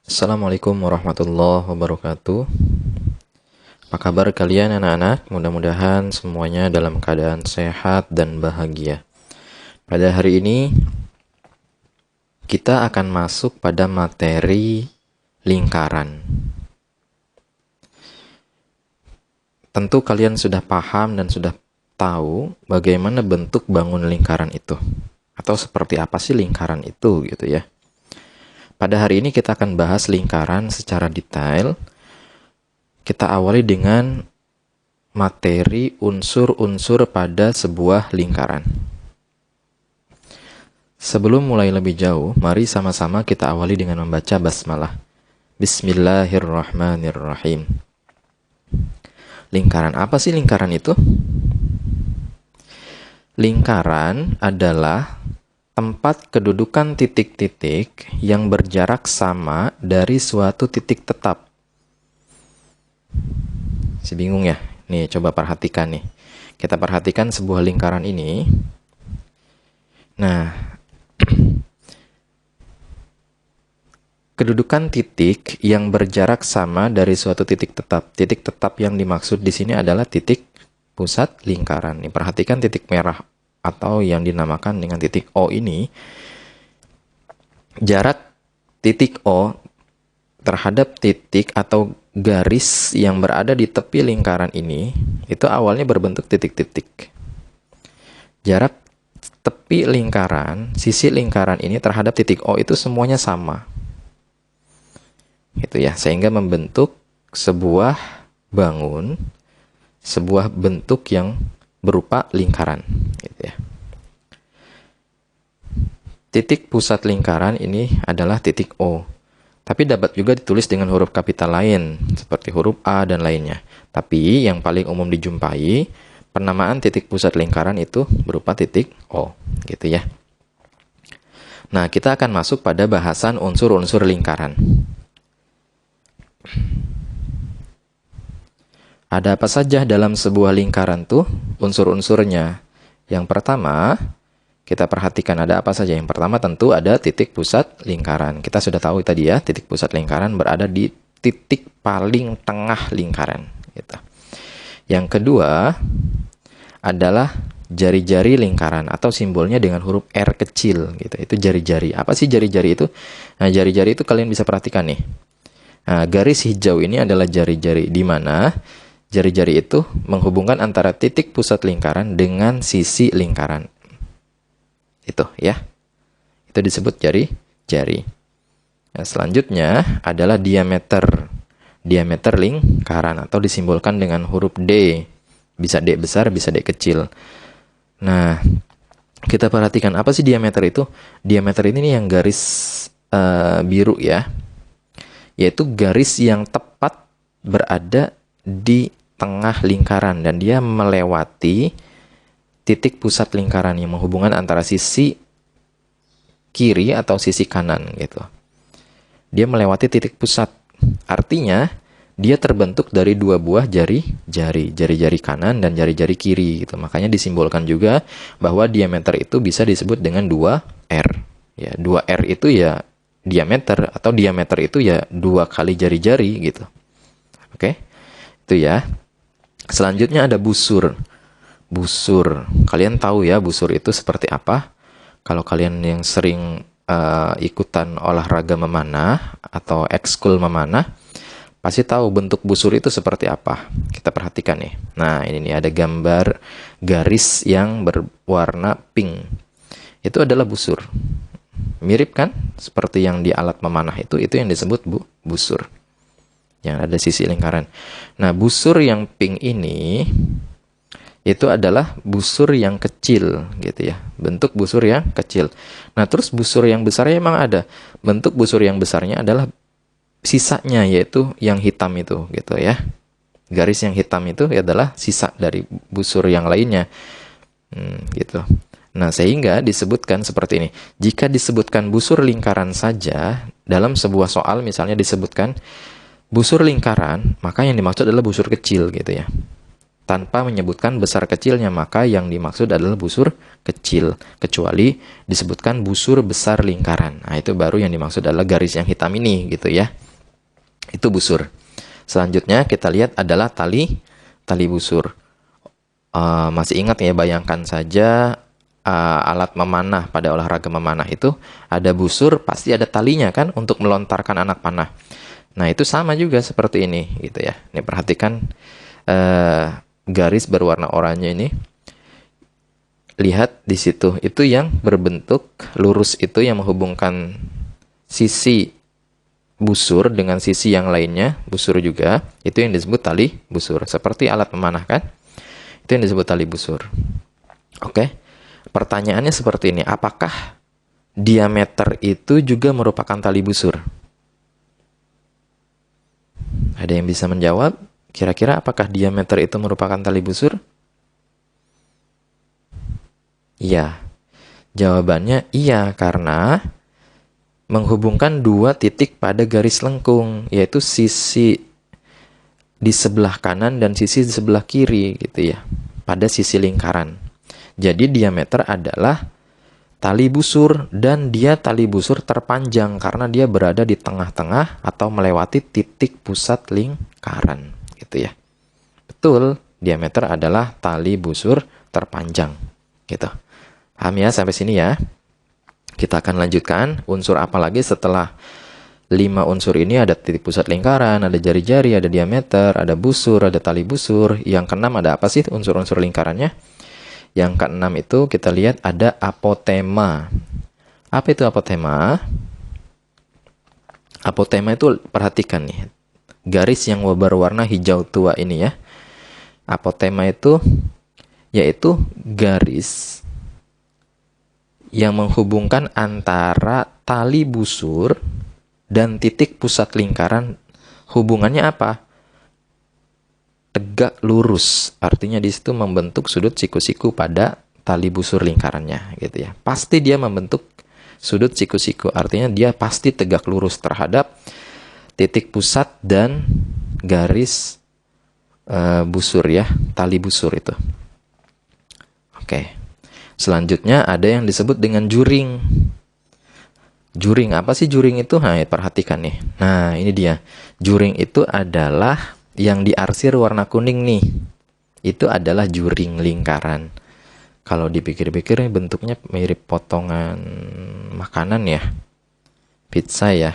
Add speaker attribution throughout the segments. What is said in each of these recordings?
Speaker 1: Assalamualaikum warahmatullahi wabarakatuh. Apa kabar kalian anak-anak? Mudah-mudahan semuanya dalam keadaan sehat dan bahagia. Pada hari ini kita akan masuk pada materi lingkaran. Tentu kalian sudah paham dan sudah tahu bagaimana bentuk bangun lingkaran itu. Atau seperti apa sih lingkaran itu gitu ya. Pada hari ini kita akan bahas lingkaran secara detail. Kita awali dengan materi unsur-unsur pada sebuah lingkaran. Sebelum mulai lebih jauh, mari sama-sama kita awali dengan membaca basmalah. Bismillahirrahmanirrahim. Lingkaran, apa sih lingkaran itu? Lingkaran adalah tempat kedudukan titik-titik yang berjarak sama dari suatu titik tetap. Si bingung ya? Nih, coba perhatikan nih. Kita perhatikan sebuah lingkaran ini. Nah, kedudukan titik yang berjarak sama dari suatu titik tetap. Titik tetap yang dimaksud di sini adalah titik pusat lingkaran. Nih, perhatikan titik merah atau yang dinamakan dengan titik O ini, jarak titik O terhadap titik atau garis yang berada di tepi lingkaran ini, itu awalnya berbentuk titik-titik. Jarak tepi lingkaran, sisi lingkaran ini terhadap titik O itu semuanya sama. Gitu ya, sehingga membentuk sebuah bangun, sebuah bentuk yang berupa lingkaran, gitu ya. Titik pusat lingkaran ini adalah titik O. Tapi dapat juga ditulis dengan huruf kapital lain, seperti huruf A dan lainnya. Tapi yang paling umum dijumpai, penamaan titik pusat lingkaran itu berupa titik O, gitu ya. Nah, kita akan masuk pada bahasan unsur-unsur lingkaran. Ada apa saja dalam sebuah lingkaran tuh? Unsur-unsurnya. Yang pertama, kita perhatikan ada apa saja. Yang pertama tentu ada titik pusat lingkaran. Kita sudah tahu tadi ya, titik pusat lingkaran berada di titik paling tengah lingkaran. Gitu. Yang kedua adalah jari-jari lingkaran atau simbolnya dengan huruf R kecil. Gitu. Itu jari-jari. Apa sih jari-jari itu? Nah, jari-jari itu kalian bisa perhatikan nih. Nah, garis hijau ini adalah jari-jari, di mana jari-jari itu menghubungkan antara titik pusat lingkaran dengan sisi lingkaran. Itu ya. Itu disebut jari-jari. Nah, selanjutnya adalah diameter. Diameter lingkaran atau disimbolkan dengan huruf D. Bisa D besar, bisa D kecil. Nah, kita perhatikan apa sih diameter itu? Diameter ini nih yang garis biru ya. Yaitu garis yang tepat berada di tengah lingkaran dan dia melewati titik pusat lingkaran yang menghubungkan antara sisi kiri atau sisi kanan gitu. Dia melewati titik pusat. Artinya dia terbentuk dari dua buah jari kanan dan jari-jari kiri gitu. Makanya disimbolkan juga bahwa diameter itu bisa disebut dengan 2R. Ya, 2R itu ya diameter atau diameter itu ya 2 kali jari-jari gitu. Oke. Itu ya. Selanjutnya ada busur. Busur. Kalian tahu ya busur itu seperti apa? Kalau kalian yang sering ikutan olahraga memanah atau ekskul memanah, pasti tahu bentuk busur itu seperti apa. Kita perhatikan nih. Nah, ini nih ada gambar garis yang berwarna pink. Itu adalah busur. Mirip kan? Seperti yang di alat memanah itu yang disebut busur. Yang ada sisi lingkaran. Nah, busur yang pink ini itu adalah busur yang kecil gitu ya. Bentuk busur yang kecil. Nah, terus busur yang besarnya emang ada. Bentuk busur yang besarnya adalah sisanya, yaitu yang hitam itu gitu ya. Garis yang hitam itu adalah sisa dari busur yang lainnya. Gitu. Nah, sehingga disebutkan seperti ini. Jika disebutkan busur lingkaran saja, dalam sebuah soal misalnya disebutkan busur lingkaran, maka yang dimaksud adalah busur kecil gitu ya. tanpa menyebutkan besar kecilnya, maka yang dimaksud adalah busur kecil, kecuali disebutkan busur besar lingkaran. Nah, itu baru yang dimaksud adalah garis yang hitam ini gitu ya. Itu busur. Selanjutnya kita lihat adalah tali busur. Masih ingat ya, bayangkan saja alat memanah. Pada olahraga memanah itu ada busur, pasti ada talinya kan untuk melontarkan anak panah. Nah, itu sama juga seperti ini gitu ya. Ini perhatikan garis berwarna oranye ini. Lihat di situ, itu yang berbentuk lurus, itu yang menghubungkan sisi busur dengan sisi yang lainnya, busur juga, itu yang disebut tali busur. Seperti alat memanah kan? Itu yang disebut tali busur. Oke. Pertanyaannya seperti ini, apakah diameter itu juga merupakan tali busur? Ada yang bisa menjawab? Kira-kira apakah diameter itu merupakan tali busur? Iya. Jawabannya iya, karena menghubungkan dua titik pada garis lengkung, yaitu sisi di sebelah kanan dan sisi di sebelah kiri gitu ya, pada sisi lingkaran. Jadi diameter adalah tali busur, dan dia tali busur terpanjang karena dia berada di tengah-tengah atau melewati titik pusat lingkaran gitu ya. Betul, diameter adalah tali busur terpanjang gitu. Paham ya sampai sini ya? Kita akan lanjutkan unsur apa lagi setelah 5 unsur ini. Ada titik pusat lingkaran, ada jari-jari, ada diameter, ada busur, ada tali busur. Yang keenam ada apa sih unsur-unsur lingkarannya? Yang keenam itu kita lihat ada apotema. Apa itu apotema? Apotema itu perhatikan nih, garis yang berwarna hijau tua ini ya. Apotema itu yaitu garis yang menghubungkan antara tali busur dan titik pusat lingkaran. Hubungannya apa? Tegak lurus. Artinya di situ membentuk sudut siku-siku pada tali busur lingkarannya gitu ya. Pasti dia membentuk sudut siku-siku. Artinya dia pasti tegak lurus terhadap titik pusat dan garis busur ya, tali busur itu. Oke. Selanjutnya ada yang disebut dengan juring. Juring, apa sih juring itu? Nah, perhatikan nih. Nah, ini dia. Juring itu adalah yang diarsir warna kuning nih. Itu adalah juring lingkaran. Kalau dipikir-pikir bentuknya mirip potongan makanan ya. Pizza ya.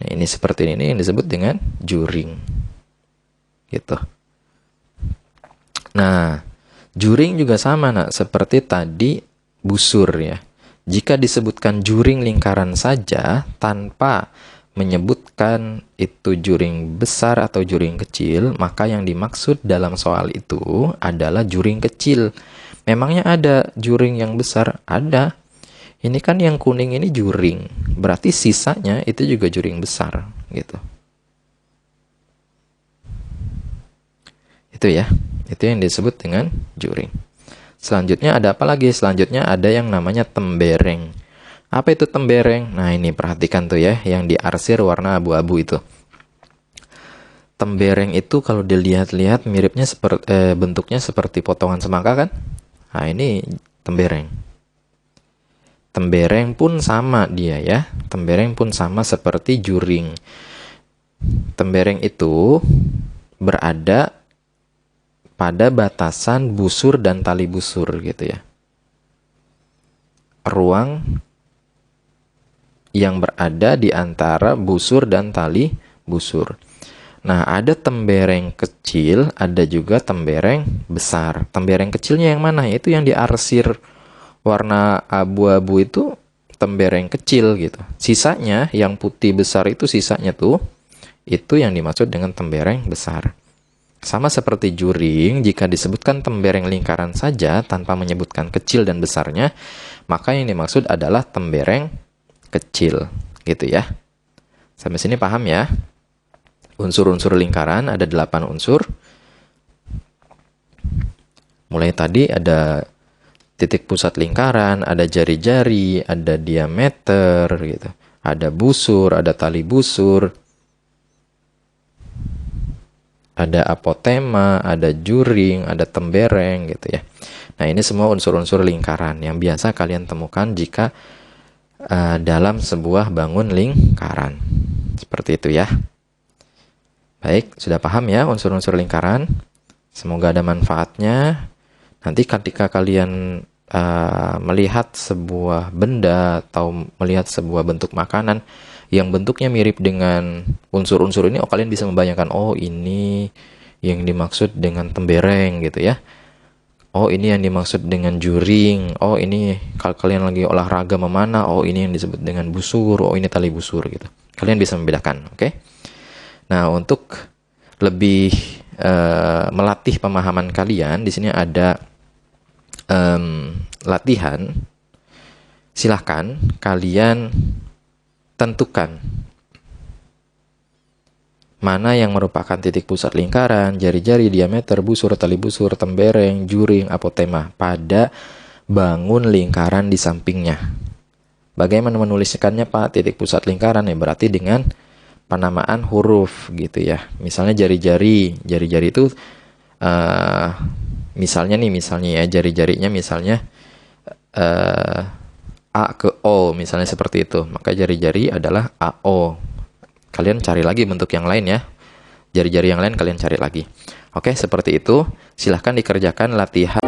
Speaker 1: Nah, ini seperti ini yang disebut dengan juring. Gitu. Nah, juring juga sama seperti tadi busur ya. Jika disebutkan juring lingkaran saja tanpa menyebutkan itu juring besar atau juring kecil, maka yang dimaksud dalam soal itu adalah juring kecil. Memangnya ada juring yang besar? Ada. Ini kan yang kuning ini juring, berarti sisanya itu juga juring besar gitu. Itu ya, itu yang disebut dengan juring. Selanjutnya ada apa lagi? Selanjutnya ada yang namanya tembereng. Apa itu tembereng? Nah, ini perhatikan tuh ya, yang diarsir warna abu-abu itu. Tembereng itu kalau dilihat-lihat miripnya seperti bentuknya seperti potongan semangka kan? Nah, ini tembereng. Tembereng pun sama dia ya. Tembereng pun sama seperti juring. Tembereng itu berada pada batasan busur dan tali busur gitu ya. Ruang yang berada di antara busur dan tali busur. Nah, ada tembereng kecil, ada juga tembereng besar. Tembereng kecilnya yang mana? Itu yang diarsir warna abu-abu itu tembereng kecil gitu. Sisanya yang putih besar itu sisanya tuh, itu yang dimaksud dengan tembereng besar. Sama seperti juring, jika disebutkan tembereng lingkaran saja tanpa menyebutkan kecil dan besarnya, maka yang dimaksud adalah tembereng kecil, gitu ya. Sampai sini paham ya? Unsur-unsur lingkaran ada 8 unsur. Mulai tadi ada titik pusat lingkaran, ada jari-jari, ada diameter, gitu. Ada busur, ada tali busur. ada apotema, ada juring, ada tembereng gitu ya. Nah, ini semua unsur-unsur lingkaran yang biasa kalian temukan jika dalam sebuah bangun lingkaran. Seperti itu ya. Baik, sudah paham ya unsur-unsur lingkaran? Semoga ada manfaatnya. Nanti ketika kalian melihat sebuah benda atau melihat sebuah bentuk makanan yang bentuknya mirip dengan unsur-unsur ini, kalian bisa membayangkan, oh ini yang dimaksud dengan tembereng gitu ya. Oh ini yang dimaksud dengan juring. Oh ini kalau kalian lagi olahraga memanah, oh ini yang disebut dengan busur. Oh ini tali busur gitu. Kalian bisa membedakan, oke? Nah, untuk lebih melatih pemahaman kalian, di sini ada latihan. Silahkan kalian tentukan mana yang merupakan titik pusat lingkaran, jari-jari, diameter, busur, tali busur, tembereng, juring, apotema pada bangun lingkaran di sampingnya. Bagaimana menuliskannya, Pak? Titik pusat lingkaran ya berarti dengan penamaan huruf gitu ya. Misalnya jari-jari itu misalnya ya jari-jarinya misalnya A ke O misalnya seperti itu. Maka jari-jari adalah AO. Kalian cari lagi bentuk yang lain ya. Jari-jari yang lain kalian cari lagi. Oke, seperti itu. Silahkan dikerjakan latihan